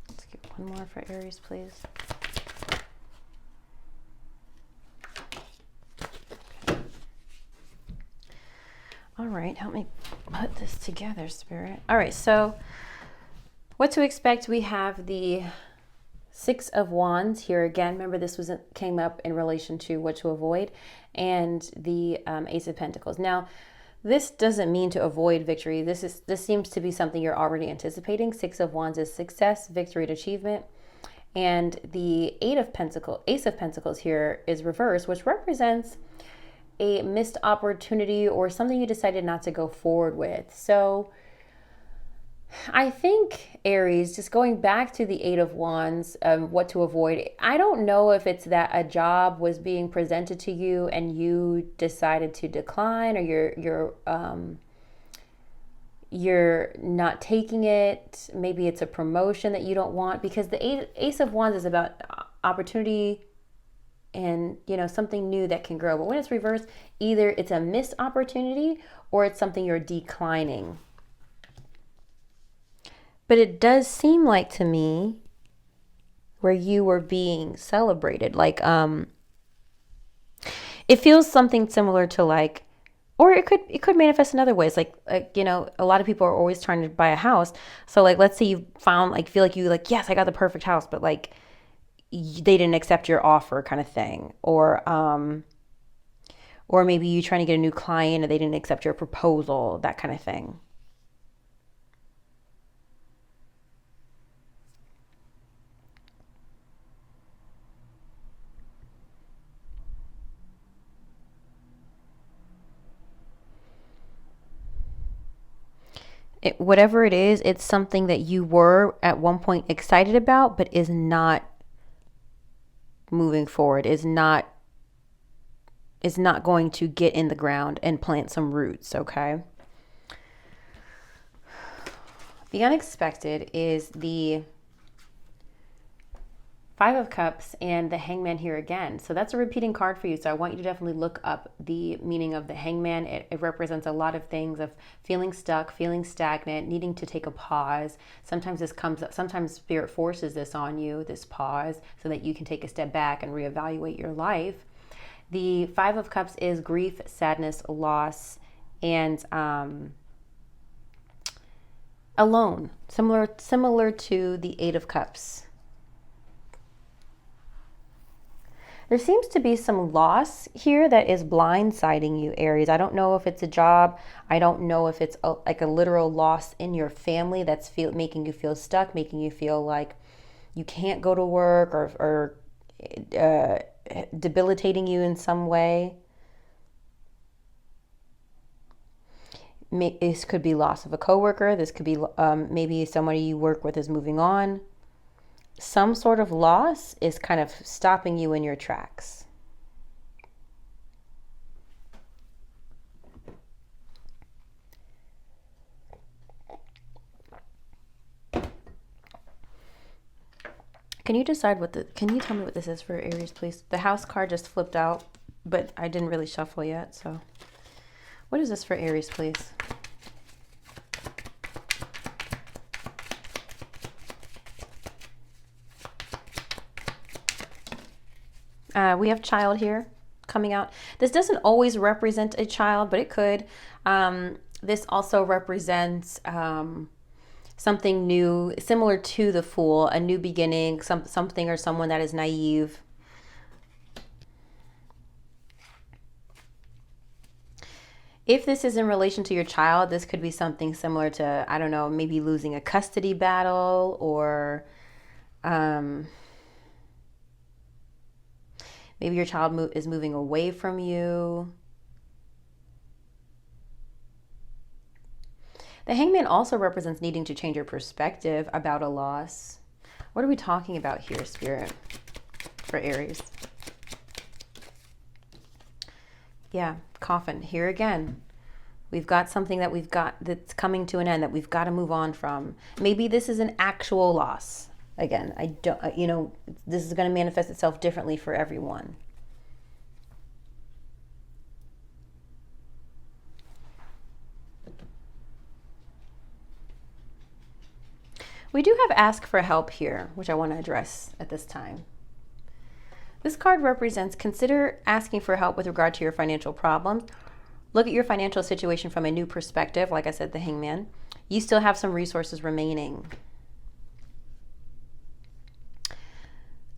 Speaker 1: Let's get one more for Aries, please. All right, help me put this together, Spirit. All right, so what to expect? We have the Six of Wands here again. Remember, this came up in relation to what to avoid, and the Ace of Pentacles. Now, this doesn't mean to avoid victory. This seems to be something you're already anticipating. Six of Wands is success, victory, and achievement. And the Ace of Pentacles here is reversed, which represents a missed opportunity or something you decided not to go forward with. So I think, Aries, just going back to the Eight of Wands, what to avoid, I don't know if it's that a job was being presented to you and you decided to decline, or you're not taking it. Maybe it's a promotion that you don't want, because the Ace of Wands is about opportunity and, you know, something new that can grow. But when it's reversed, either it's a missed opportunity or it's something you're declining. But it does seem like to me where you were being celebrated. Like, it feels something similar to like, or it could manifest in other ways. Like, you know, a lot of people are always trying to buy a house. So like, let's say you found, like, feel like you like, yes, I got the perfect house, but like, they didn't accept your offer, kind of thing. Or maybe you trying to get a new client and they didn't accept your proposal, that kind of thing. Whatever it is, it's something that you were at one point excited about, but is not moving forward, is not going to get in the ground and plant some roots, okay? The unexpected is the Five of Cups and the Hangman here again. So that's a repeating card for you. So I want you to definitely look up the meaning of the Hangman. It represents a lot of things of feeling stuck, feeling stagnant, needing to take a pause. Sometimes this comes up, sometimes Spirit forces this on you, this pause, so that you can take a step back and reevaluate your life. The Five of Cups is grief, sadness, loss, and alone. Similar to the Eight of Cups. There seems to be some loss here that is blindsiding you, Aries. I don't know if it's a job. I don't know if it's like a literal loss in your family that's making you feel stuck, making you feel like you can't go to work, or debilitating you in some way. This could be loss of a coworker. This could be maybe somebody you work with is moving on. Some sort of loss is kind of stopping you in your tracks. Can you tell me what this is for Aries, please? The House card just flipped out, but I didn't really shuffle yet, so. What is this for Aries, please? We have child here coming out. This doesn't always represent a child, but it could. This also represents something new, similar to the Fool, a new beginning, something or someone that is naive. If this is in relation to your child, this could be something similar to, I don't know, maybe losing a custody battle, or maybe your child is moving away from you. The Hangman also represents needing to change your perspective about a loss. What are we talking about here, Spirit, for Aries? Yeah, Coffin here again. We've got something that that's coming to an end that we've got to move on from. Maybe this is an actual loss. Again, I don't, this is going to manifest itself differently for everyone. We do have ask for help here, which I want to address at this time. This card represents consider asking for help with regard to your financial problems. Look at your financial situation from a new perspective. Like I said, the Hangman. You still have some resources remaining.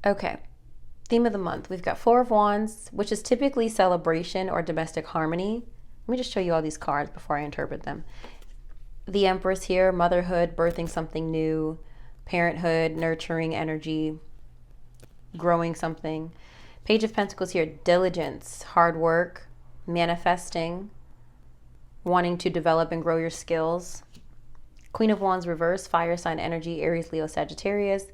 Speaker 1: Okay. Theme of the month. We've got Four of Wands, which is typically celebration or domestic harmony. Let me just show you all these cards before I interpret them. The Empress here, motherhood, birthing something new, parenthood, nurturing energy, growing something. Page of Pentacles here, diligence, hard work, manifesting, wanting to develop and grow your skills. Queen of Wands reverse, fire sign energy, Aries, Leo, Sagittarius.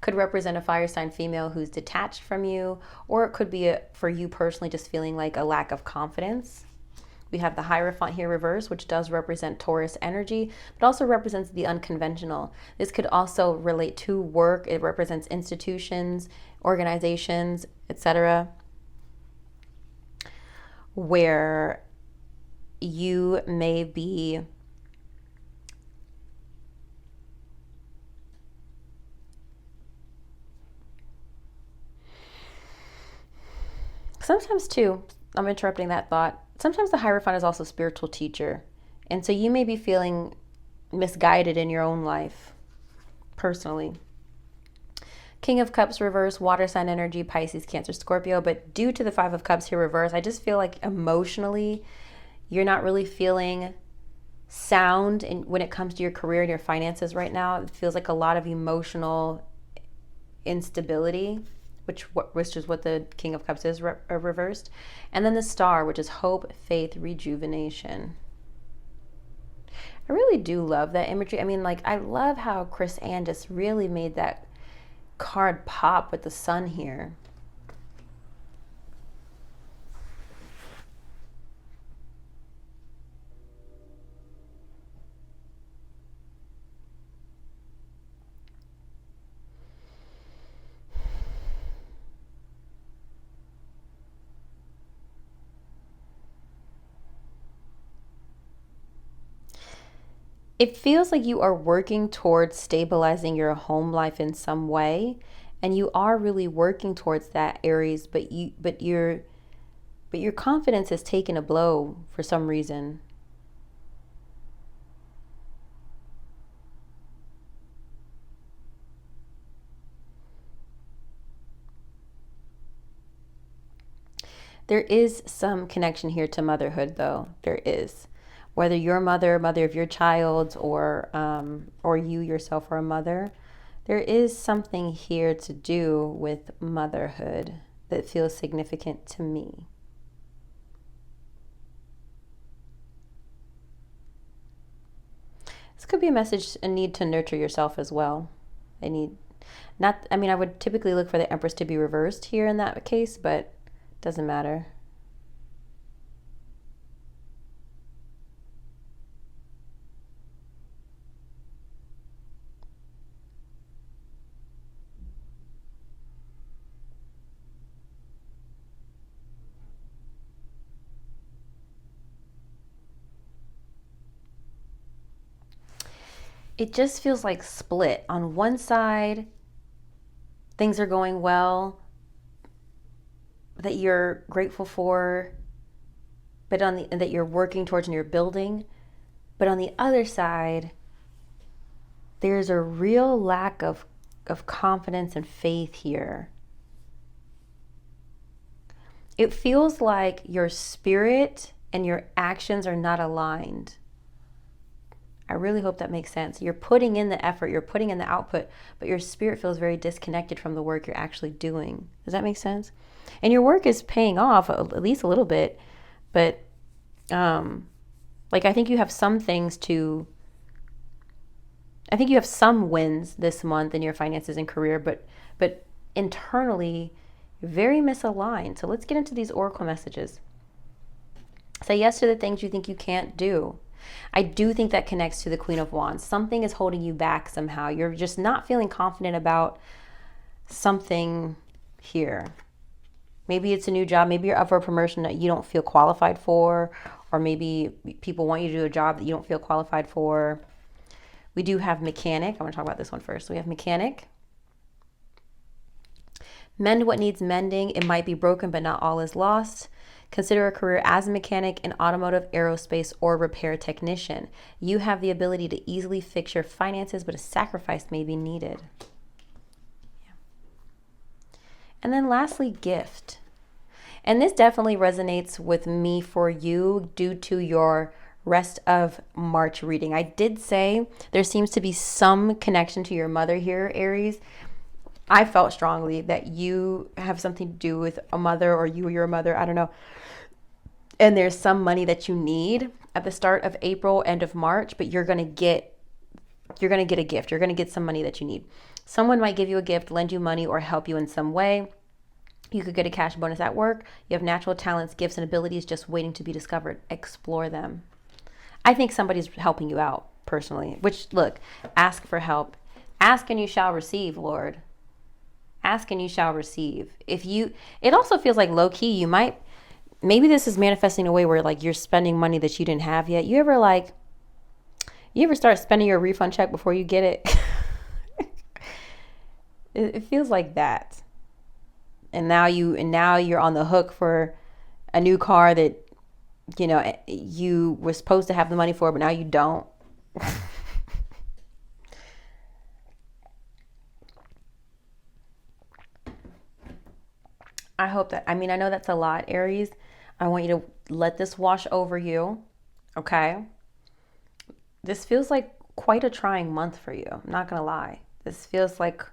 Speaker 1: Could represent a fire sign female who's detached from you, or it could be for you personally just feeling like a lack of confidence. We have the Hierophant here reverse, which does represent Taurus energy, but also represents the unconventional. This could also relate to work. It represents institutions, organizations, etc., where you may be sometimes too, I'm interrupting that thought. Sometimes the Hierophant is also a spiritual teacher. And so you may be feeling misguided in your own life, personally. King of Cups reverse, water sign energy, Pisces, Cancer, Scorpio. But due to the Five of Cups here reverse, I just feel like emotionally, you're not really feeling sound when it comes to your career and your finances right now. It feels like a lot of emotional instability, which is what the King of Cups is reversed. And then the Star, which is hope, faith, rejuvenation. I really do love that imagery. I mean, like, I love how Chris Ann just really made that card pop with the sun here. It feels like you are working towards stabilizing your home life in some way, and you are really working towards that, Aries, but your confidence has taken a blow for some reason. There is some connection here to motherhood, though. There is. Whether you're mother of your child, or you yourself are a mother, there is something here to do with motherhood that feels significant to me. This could be a message, a need to nurture yourself as well. I would typically look for the Empress to be reversed here in that case, but it doesn't matter. It just feels like split. On one side, things are going well, that you're grateful for, but that you're working towards and you're building. But on the other side, there's a real lack of confidence and faith here. It feels like your spirit and your actions are not aligned. I really hope that makes sense. You're putting in the effort, you're putting in the output, but your spirit feels very disconnected from the work you're actually doing. Does that make sense? And your work is paying off at least a little bit, but I think you have some wins this month in your finances and career, but internally, you're very misaligned. So let's get into these oracle messages. Say yes to the things you think you can't do. I do think that connects to the Queen of Wands. Something is holding you back somehow. You're just not feeling confident about something here. Maybe it's a new job. Maybe you're up for a promotion that you don't feel qualified for, or maybe people want you to do a job that you don't feel qualified for. We do have mechanic. I want to talk about this one first. So we have mechanic. Mend what needs mending. It might be broken, but not all is lost. Consider a career as a mechanic in automotive, aerospace, or repair technician. You have the ability to easily fix your finances, but a sacrifice may be needed. And then lastly, gift. And this definitely resonates with me for you due to your rest of March reading. I did say there seems to be some connection to your mother here, Aries. I felt strongly that you have something to do with a mother, or you or your mother, I don't know. And there's some money that you need at the start of April, end of March, but you're going to get a gift. You're going to get some money that you need. Someone might give you a gift, lend you money, or help you in some way. You could get a cash bonus at work. You have natural talents, gifts, and abilities just waiting to be discovered. Explore them. I think somebody's helping you out personally, which, look, ask for help. Ask and you shall receive, Lord. Ask and you shall receive. It also feels like low key, maybe this is manifesting in a way where like you're spending money that you didn't have yet. You ever start spending your refund check before you get it? It feels like that. And now you're on the hook for a new car that, you were supposed to have the money for, but now you don't. I hope that, I know that's a lot, Aries. I want you to let this wash over you, okay? This feels like quite a trying month for you. I'm not going to lie. This feels like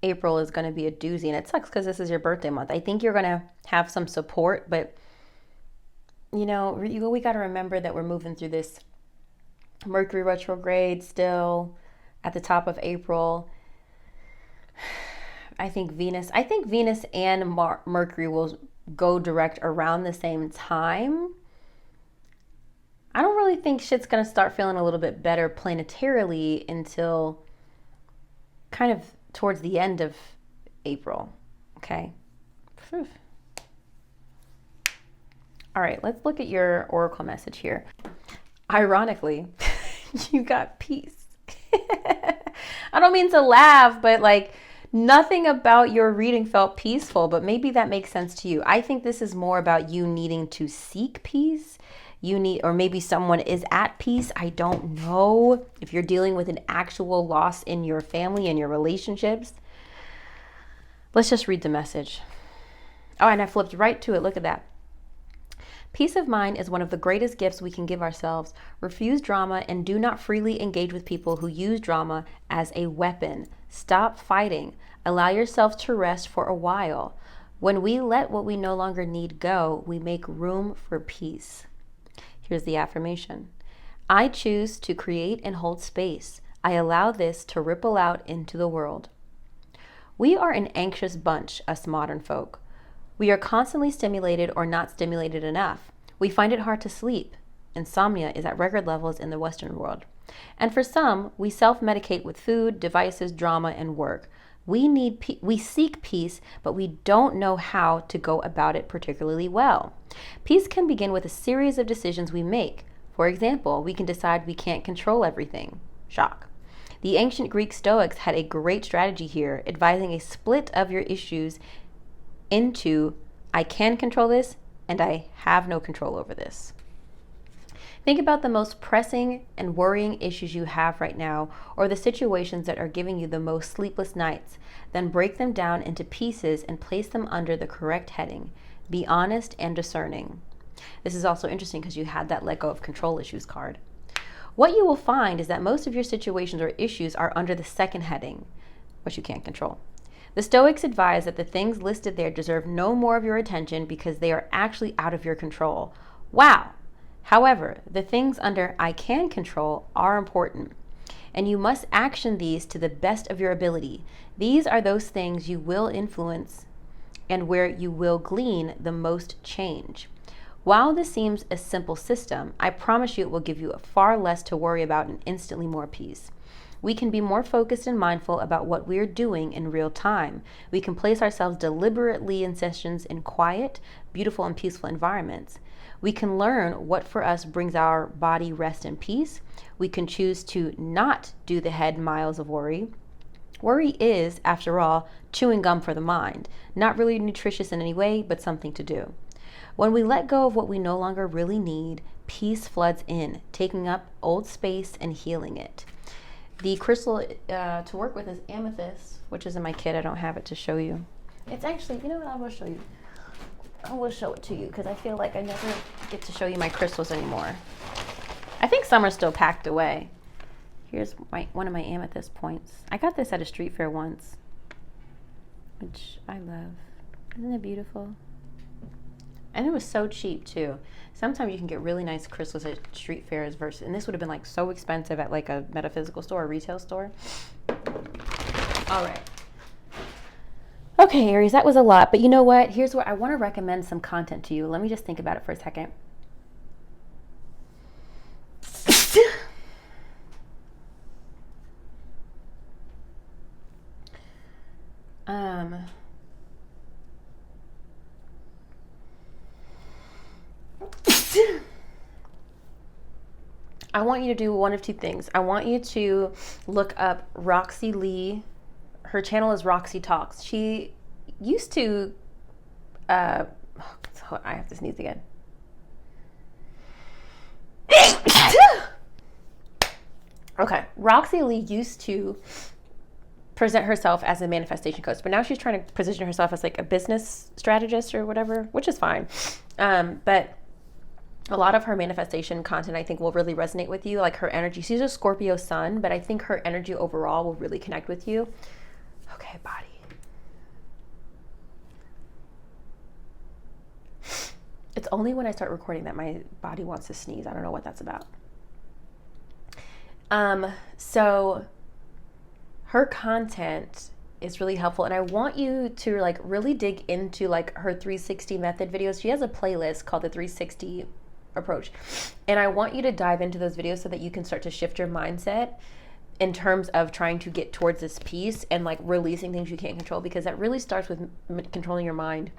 Speaker 1: April is going to be a doozy, and it sucks because this is your birthday month. I think you're going to have some support, but, we got to remember that we're moving through this Mercury retrograde still at the top of April. I think Venus and Mercury will go direct around the same time. I don't really think shit's going to start feeling a little bit better planetarily until kind of towards the end of April. Okay. Whew. All right, let's look at your oracle message here. Ironically, you got peace. I don't mean to laugh, but like, nothing about your reading felt peaceful, but maybe that makes sense to you. I think this is more about you needing to seek peace. Or maybe someone is at peace. I don't know if you're dealing with an actual loss in your family and your relationships. Let's just read the message. Oh, and I flipped right to it. Look at that. Peace of mind is one of the greatest gifts we can give ourselves. Refuse drama and do not freely engage with people who use drama as a weapon. Stop fighting. Allow yourself to rest for a while. When we let what we no longer need go, we make room for peace. Here's the affirmation. I choose to create and hold space. I allow this to ripple out into the world. We are an anxious bunch, us modern folk. We are constantly stimulated or not stimulated enough. We find it hard to sleep. Insomnia is at record levels in the Western world. And for some, we self-medicate with food, devices, drama, and work. We seek peace, but we don't know how to go about it particularly well. Peace can begin with a series of decisions we make. For example, we can decide we can't control everything. Shock. The ancient Greek Stoics had a great strategy here, advising a split of your issues into I can control this and I have no control over this. Think about the most pressing and worrying issues you have right now, or the situations that are giving you the most sleepless nights. Then break them down into pieces and place them under the correct heading. Be honest and discerning. This is also interesting because you had that let go of control issues card. What you will find is that most of your situations or issues are under the second heading, what you can't control. The Stoics advise that the things listed there deserve no more of your attention because they are actually out of your control. Wow! However, the things under I can control are important, and you must action these to the best of your ability. These are those things you will influence and where you will glean the most change. While this seems a simple system, I promise you it will give you far less to worry about and instantly more peace. We can be more focused and mindful about what we're doing in real time. We can place ourselves deliberately in sessions in quiet, beautiful, and peaceful environments. We can learn what for us brings our body rest and peace. We can choose to not do the head miles of worry. Worry is, after all, chewing gum for the mind, not really nutritious in any way, but something to do. When we let go of what we no longer really need, peace floods in, taking up old space and healing it. The crystal to work with is amethyst, which is in my kit. I don't have it to show you. It's actually, you know what, I will show you. I will show it to you because I feel like I never get to show you my crystals anymore. I think some are still packed away. Here's one of my amethyst points. I got this at a street fair once, which I love. Isn't it beautiful? And it was so cheap too. Sometimes you can get really nice crystals at street fairs versus, and this would have been like so expensive at like a metaphysical store or retail store. All right. Okay, Aries, that was a lot, but you know what? Here's where I want to recommend some content to you. Let me just think about it for a second. I want you to do one of two things. I want you to look up Roxy Lee. Her channel is Roxy Talks. She used to, I have to sneeze again. Okay, Roxy Lee used to present herself as a manifestation coach, but now she's trying to position herself as like a business strategist or whatever, which is fine. But a lot of her manifestation content, I think, will really resonate with you. Like her energy, she's a Scorpio sun, but I think her energy overall will really connect with you. Okay, body. It's only when I start recording that my body wants to sneeze. I don't know what that's about. So her content is really helpful, and I want you to like really dig into like her 360 method videos. She has a playlist called the 360 approach, and I want you to dive into those videos so that you can start to shift your mindset in terms of trying to get towards this peace and like releasing things you can't control, because that really starts with controlling your mind.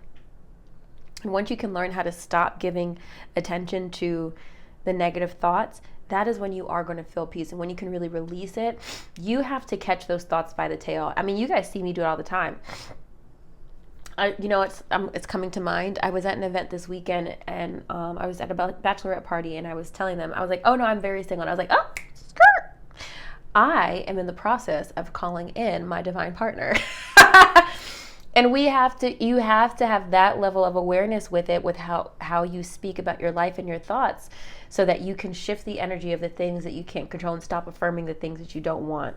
Speaker 1: And once you can learn how to stop giving attention to the negative thoughts, that is when you are going to feel peace. And when you can really release it, you have to catch those thoughts by the tail. I mean, you guys see me do it all the time. It's coming to mind. I was at an event this weekend, and I was at a bachelorette party, and I was telling them, I was like, oh no, I'm very single. And I was like, oh, skirt. I am in the process of calling in my divine partner. And you have to have that level of awareness with it, with how you speak about your life and your thoughts, so that you can shift the energy of the things that you can't control and stop affirming the things that you don't want.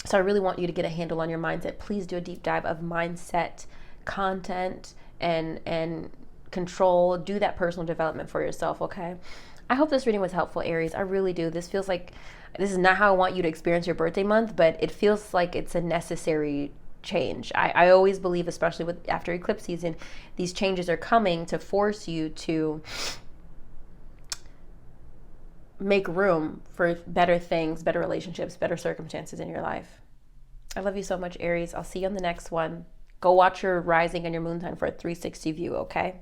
Speaker 1: So I really want you to get a handle on your mindset. Please do a deep dive of mindset content and control. Do that personal development for yourself, okay? I hope this reading was helpful, Aries. I really do. This feels like, this is not how I want you to experience your birthday month, but it feels like it's a necessary change. I always believe, especially with after eclipse season, these changes are coming to force you to make room for better things, better relationships, better circumstances in your life. I love you so much, Aries. I'll see you on the next one. Go watch your rising and your moon sign for a 360 view, okay?